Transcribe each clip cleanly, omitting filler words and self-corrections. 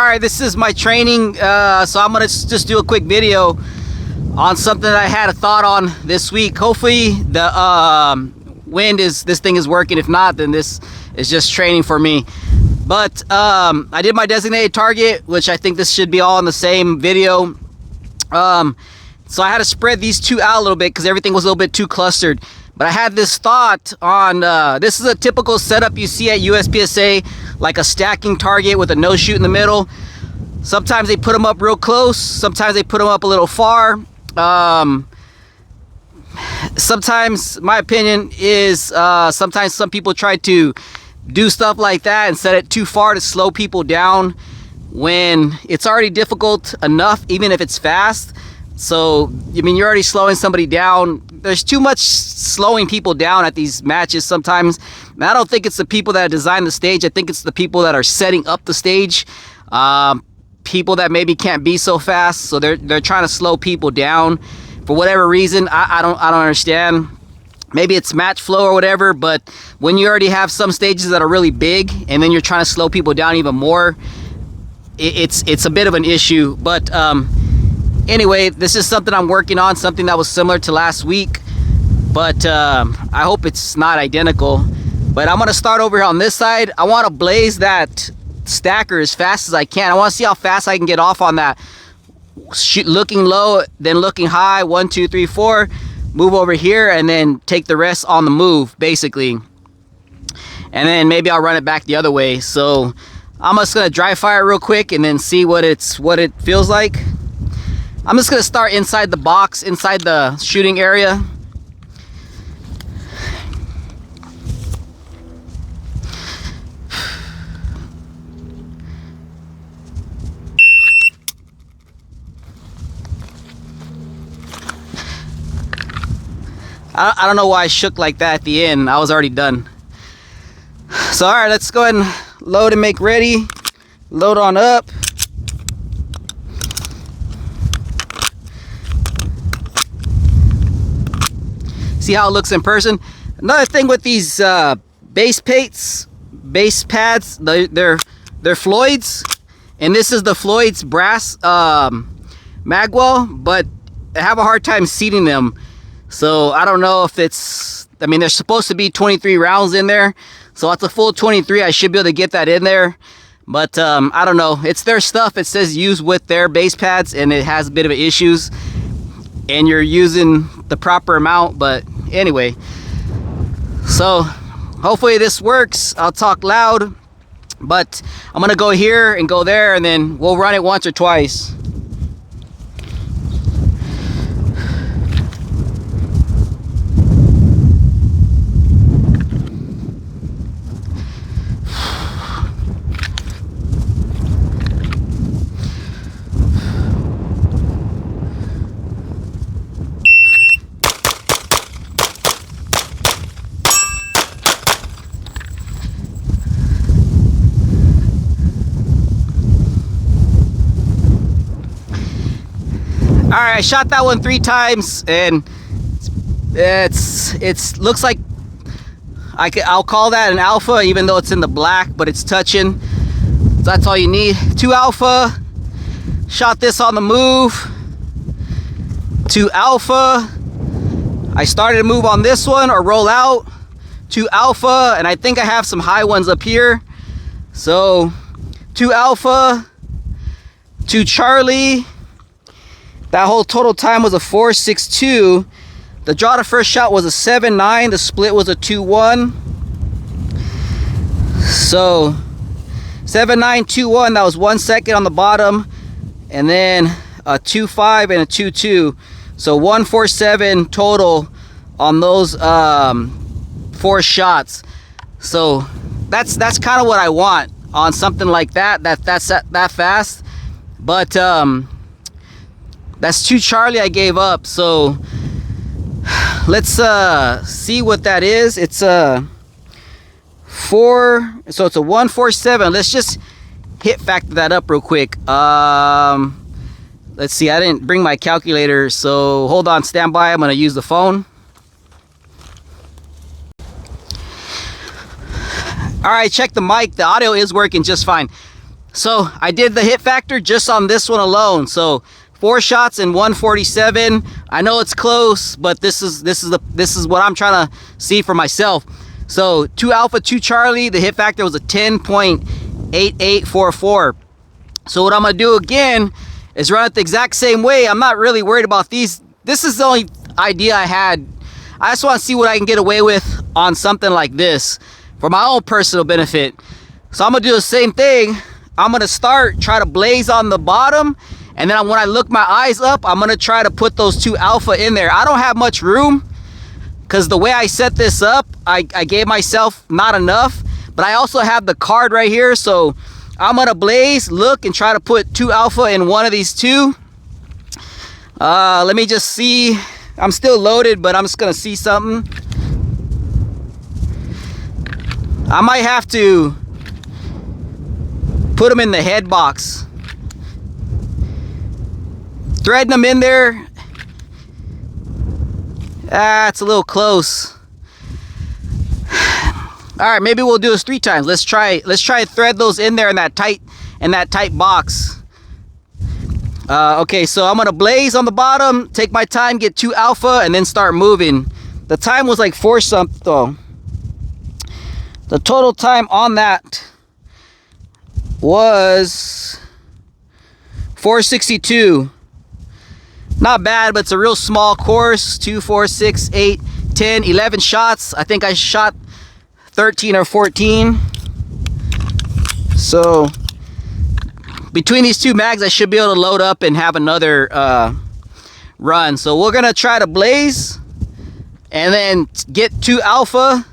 Alright, this is my training, so I'm gonna just do a quick video on something that I had a thought on this week. Hopefully the this thing is working. If not, then this is just training for me. But I did my designated target, which I think this should be all in the same video. So I had to spread these two out a little bit because everything was a little bit too clustered. But I had this thought on, this is a typical setup you see at USPSA, like a stacking target with a no shoot in the middle. Sometimes they put them up real close, sometimes they put them up a little far. Sometimes, my opinion is, sometimes some people try to do stuff like that and set it too far to slow people down when it's already difficult enough, even if it's fast. So, I mean, you're already slowing somebody down. There's too much slowing people down at these matches sometimes. And I don't think it's the people that design the stage. I think it's the people that are setting up the stage. People that maybe can't be so fast, so they're trying to slow people down for whatever reason. I don't understand. Maybe it's match flow or whatever, but when you already have some stages that are really big and then you're trying to slow people down even more, it's a bit of an issue. But anyway, this is something I'm working on, something that was similar to last week, but I hope it's not identical. But I'm gonna start over here on this side. I want to blaze that stacker as fast as I can. I want to see how fast I can get off on that. Looking low, then looking high, 1 2 3 4, move over here, and then take the rest on the move, basically. And then maybe I'll run it back the other way. So I'm just gonna dry fire real quick and then see what it feels like. I'm just gonna start inside the box, inside the shooting area. I don't know why I shook like that at the end. I was already done. So alright, let's go ahead and load and make ready. Load on up. See how it looks in person. Another thing with these base pads, they're Floyd's, and this is the Floyd's brass magwell, but I have a hard time seating them. So I don't know if it's, I mean, there's supposed to be 23 rounds in there, so it's a full 23. I should be able to get that in there, but I don't know. It's their stuff. It says use with their base pads, and it has a bit of issues, and you're using the proper amount. But anyway, so hopefully this works. I'll talk loud, but I'm gonna go here and go there, and then we'll run it once or twice. Alright, I shot that one 3 times, and it looks like I'll call that an alpha, even though it's in the black, but it's touching. So that's all you need. 2 alpha. Shot this on the move. 2 alpha. I started to move on this one or roll out. 2 alpha, and I think I have some high ones up here. So 2 alpha, 2 Charlie. That whole total time was a 4.62. The draw to first shot was a 7.9. The split was a 2.1. So 7.9, 2.1. That was 1 second on the bottom, and then a 2.5 and a 2.2. So 1.47 total on those 4 shots. So that's kind of what I want on something like that. That's that fast. But that's 2 Charlie I gave up. So let's see what that is. It's a 4, so it's a 1.47. Let's just hit factor that up real quick. Let's see, I didn't bring my calculator, so hold on, stand by. I'm gonna use the phone. All right, check the mic. The audio is working just fine. So I did the hit factor just on this one alone. So 4 shots in 147. I know it's close, but this is what I'm trying to see for myself. So 2 Alpha, 2 Charlie, the hit factor was a 10.8844. So what I'm gonna do again is run it the exact same way. I'm not really worried about these. This is the only idea I had. I just want to see what I can get away with on something like this for my own personal benefit. So I'm gonna do the same thing. I'm gonna try to blaze on the bottom, and then when I look my eyes up, I'm gonna try to put those 2 Alpha in there. I don't have much room because the way I set this up, I gave myself not enough, but I also have the card right here. So I'm gonna blaze, look, and try to put 2 Alpha in one of these 2. Let me just see. I'm still loaded, but I'm just gonna see something. I might have to put them in the head box. Threading them in there. It's a little close. All right, maybe we'll do this 3 times. Let's try thread those in there in that tight box. Okay, so I'm gonna blaze on the bottom, take my time, get 2 Alpha, and then start moving. The time was like 4 something though. The total time on that was 462. Not bad, but it's a real small course. 2, 4, 6, 8, 10, 11 shots. I think I shot 13 or 14. So between these 2 mags, I should be able to load up and have another run. So we're gonna try to blaze and then get 2 Alpha.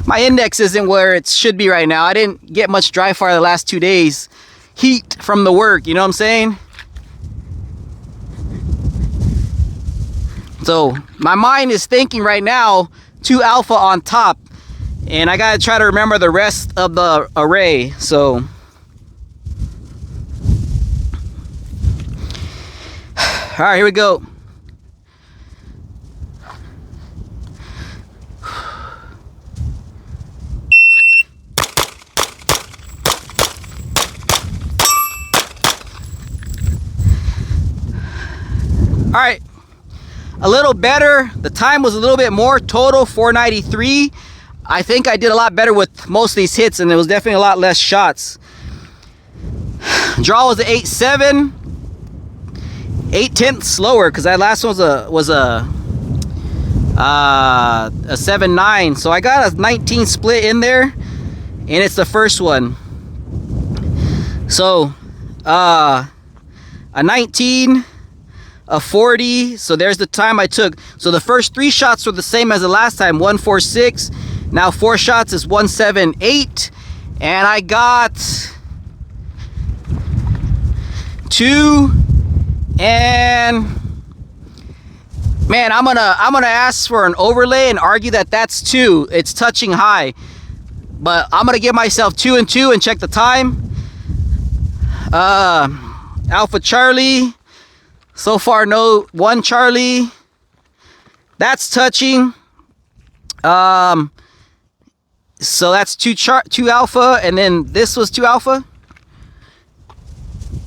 My index isn't where it should be right now. I didn't get much dry fire the last 2 days. Heat from the work, you know what I'm saying? So my mind is thinking right now 2 Alpha on top, and I gotta try to remember the rest of the array. So all right, here we go. All right, a little better. The time was a little bit more. Total 493. I think I did a lot better with most of these hits, and there was definitely a lot less shots. Draw was an 8.7, 8/10 slower because that last one was a 7.9. So I got a 19 split in there, and it's the first one. So a 19. A 40, so there's the time I took. So the first 3 shots were the same as the last time, 146. Now 4 shots is 178, and I got 2. And man, I'm gonna ask for an overlay and argue that that's 2. It's touching high, but I'm gonna give myself 2 and 2 and check the time. Alpha Charlie. So far, no 1 Charlie. That's touching. So that's 2 Alpha, and then this was 2 Alpha.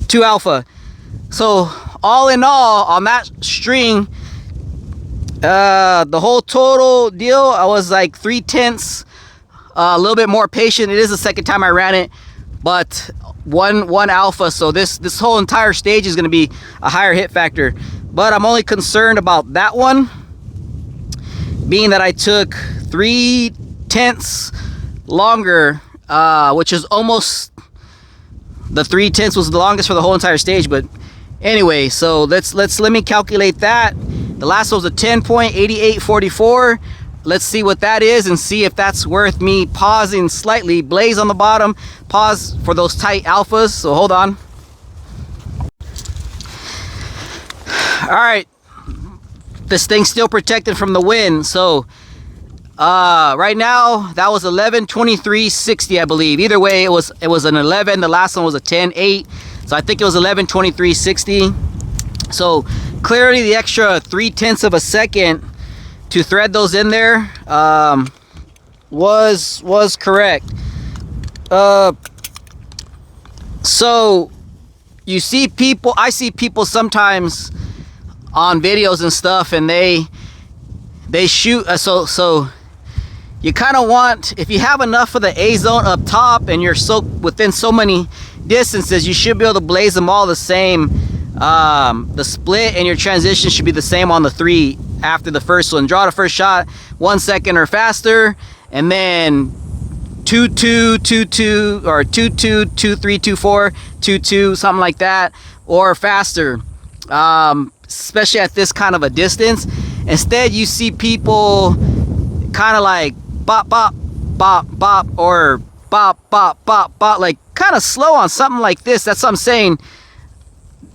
2 Alpha. So all in all, on that string, the whole total deal, I was like 3/10. A little bit more patient. It is the second time I ran it, but one Alpha. So this whole entire stage is going to be a higher hit factor, but I'm only concerned about that one, being that I took 3/10 longer, which is almost the 3/10 was the longest for the whole entire stage. But anyway, so let me calculate that. The last one was a 10.8844. Let's see what that is and see if that's worth me pausing slightly. Blaze on the bottom, pause for those tight Alphas. So hold on. All right, this thing's still protected from the wind. So right now that was 11:23:60, I believe. Either way, it was an 11. The last one was a 10:8. So I think it was 11:23:60. So clearly the extra 3/10 of a second to thread those in there was correct. So you see people, I see people sometimes on videos and stuff, and they shoot, so you kind of want, if you have enough of the A zone up top and you're so within so many distances, you should be able to blaze them all the same. The split and your transition should be the same on the 3 after the first one. Draw the first shot 1 second or faster, and then 2-2, 2-2, or 2-2, 2-3, 2-4, 2-2, something like that, or faster. Especially at this kind of a distance. Instead, you see people kind of like bop, bop, bop, bop, or bop, bop, bop, bop, like kind of slow on something like this. That's what I'm saying.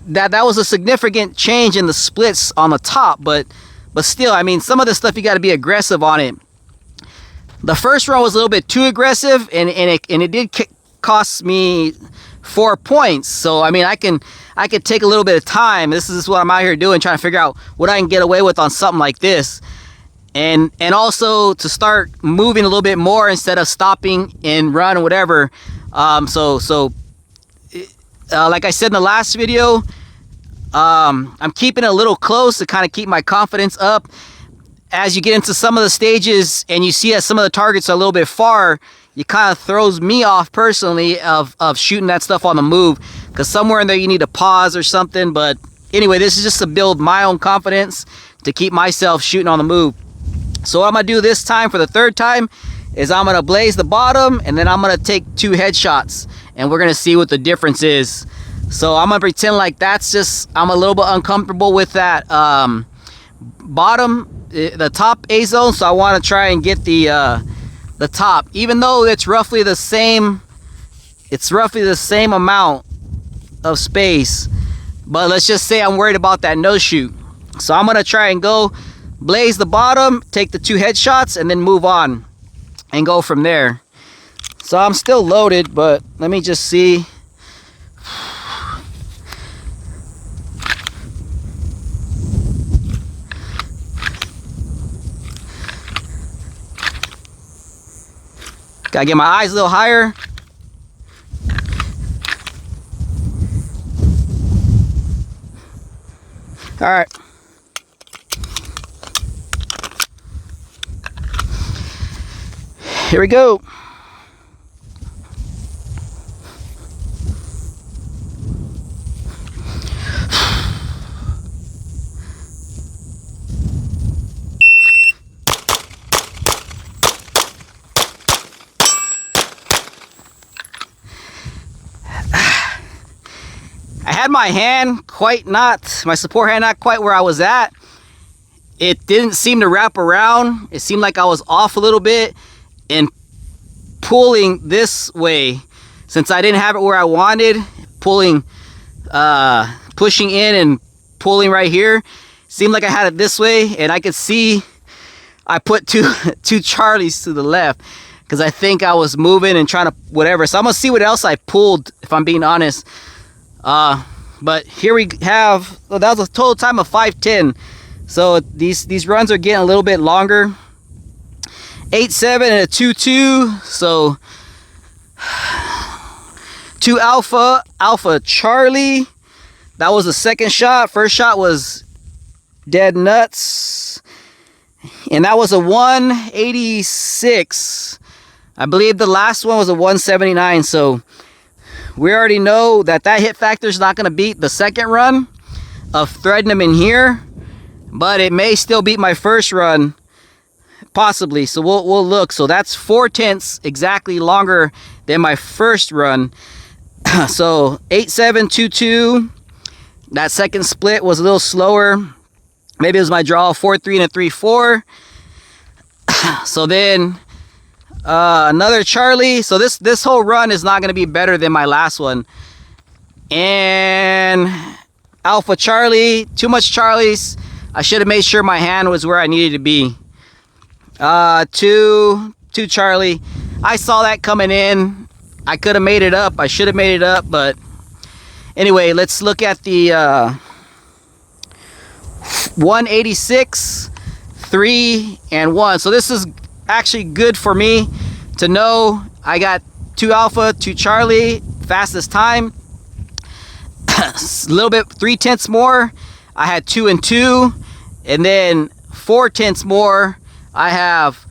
That was a significant change in the splits on the top, but still, I mean, some of this stuff you got to be aggressive on it. The first run was a little bit too aggressive, and it did cost me 4 points. So I mean, I could take a little bit of time. This is what I'm out here doing, trying to figure out what I can get away with on something like this, and also to start moving a little bit more instead of stopping and run or whatever. Like I said in the last video, I'm keeping it a little close to kind of keep my confidence up. As you get into some of the stages and you see that some of the targets are a little bit far, it kind of throws me off personally of shooting that stuff on the move, because somewhere in there you need to pause or something. But anyway, this is just to build my own confidence to keep myself shooting on the move. So what I'm gonna do this time for the 3rd time is I'm gonna blaze the bottom, and then I'm gonna take 2 headshots, and we're gonna see what the difference is. So I'm gonna pretend like that's just, I'm a little bit uncomfortable with that bottom, the top A zone, so I want to try and get the top, even though it's roughly the same. It's roughly the same amount of space, but let's just say I'm worried about that no shoot. So I'm gonna try and go blaze the bottom, take the 2 headshots, and then move on and go from there. So I'm still loaded, but let me just see. Gotta get my eyes a little higher. All right. Here we go. I had my hand my support hand not quite where I was at. It didn't seem to wrap around. It seemed like I was off a little bit and pulling this way. Since I didn't have it where I wanted, pushing in and pulling right here. Seemed like I had it this way, and I could see I put two Charlies to the left because I think I was moving and trying to whatever. So I'm gonna see what else I pulled, if I'm being honest. But here we have, well, that was a total time of 5:10. So these runs are getting a little bit longer. 8-7 and a 2-2. So 2 Alpha Charlie. That was the second shot. First shot was dead nuts, and that was a 186. I believe the last one was a 179. So we already know that hit factor is not going to beat the second run of threading them in here, but it may still beat my first run, possibly. So we'll look. So that's 4/10 exactly longer than my first run. So 8-7, 2-2. That second split was a little slower. Maybe it was my draw 4-3 and a 3-4. So then another Charlie. So this whole run is not going to be better than my last one. And Alpha Charlie, too much Charlies. I should have made sure my hand was where I needed to be. Two Charlie. I saw that coming in. I could have made it up. I should have made it up, but anyway, let's look at the 186, 3 and 1. So this is actually good for me to know. I got 2 Alpha, 2 Charlie, fastest time. A little bit, 3/10 more. I had 2 and 2, and then 4/10 more. I have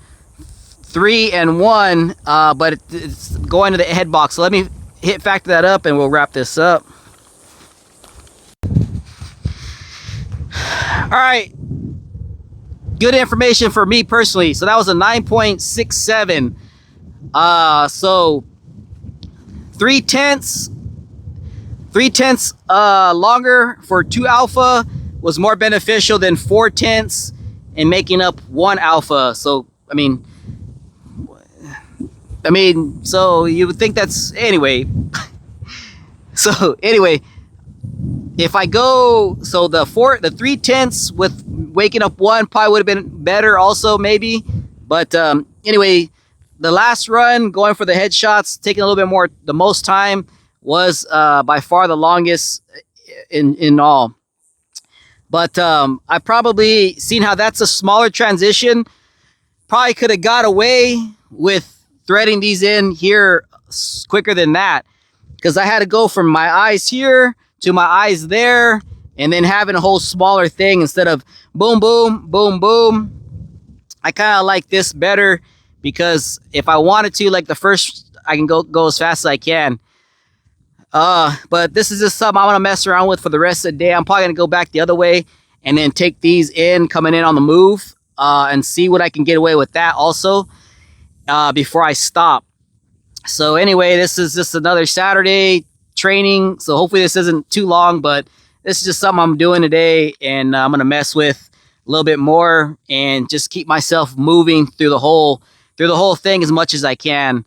3 and 1, but it's going to the head box. So let me factor that up, and we'll wrap this up. All right, good information for me personally. So that was a 9.67. So 3/10 longer for 2 Alpha was more beneficial than 4/10 and making up 1 Alpha. So I mean, so you would think that's anyway. So anyway, if I go, so the 3/10 with waking up 1 probably would have been better also, maybe. But anyway, the last run going for the headshots, taking a little bit more, the most time, was by far the longest in all. But I probably seen how that's a smaller transition. Probably could have got away with threading these in here quicker than that, because I had to go from my eyes here to my eyes there, and then having a whole smaller thing instead of boom, boom, boom, boom. I kind of like this better, because if I wanted to, like the first, I can go as fast as I can. But this is just something I'm gonna mess around with for the rest of the day. I'm probably gonna go back the other way and then take these in, coming in on the move, and see what I can get away with that also, before I stop. So anyway, this is just another Saturday training, so hopefully this isn't too long, but this is just something I'm doing today, and I'm gonna mess with a little bit more and just keep myself moving through the whole thing as much as I can.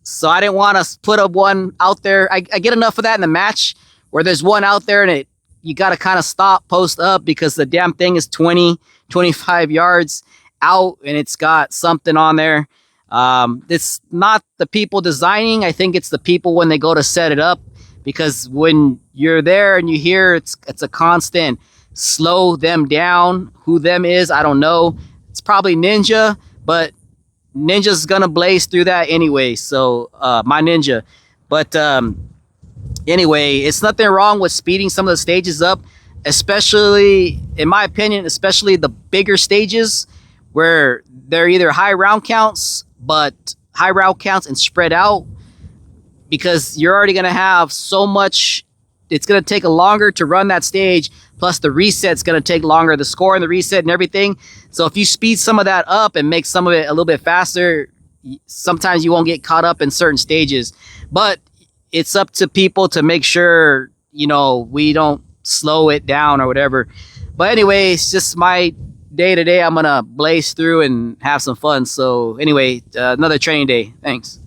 So I didn't want to put up one out there. I get enough of that in the match where there's one out there and you got to kind of stop, post up, because the damn thing is 20-25 yards out and it's got something on there. It's not the people designing. I think it's the people when they go to set it up, because when you're there and you hear it's a constant slow them down. Who them is, I don't know. It's probably Ninja, but Ninja's gonna blaze through that anyway. So my Ninja. But anyway, it's nothing wrong with speeding some of the stages up, especially in my opinion, especially the bigger stages where they're either high round counts, but high round counts and spread out, because you're already gonna have so much. It's gonna take a longer to run that stage, plus the reset's gonna take longer, the score and the reset and everything. So if you speed some of that up and make some of it a little bit faster, sometimes you won't get caught up in certain stages. But it's up to people to make sure, you know, we don't slow it down or whatever. But anyway, it's just my day to day. I'm gonna blaze through and have some fun. So anyway, another training day. Thanks.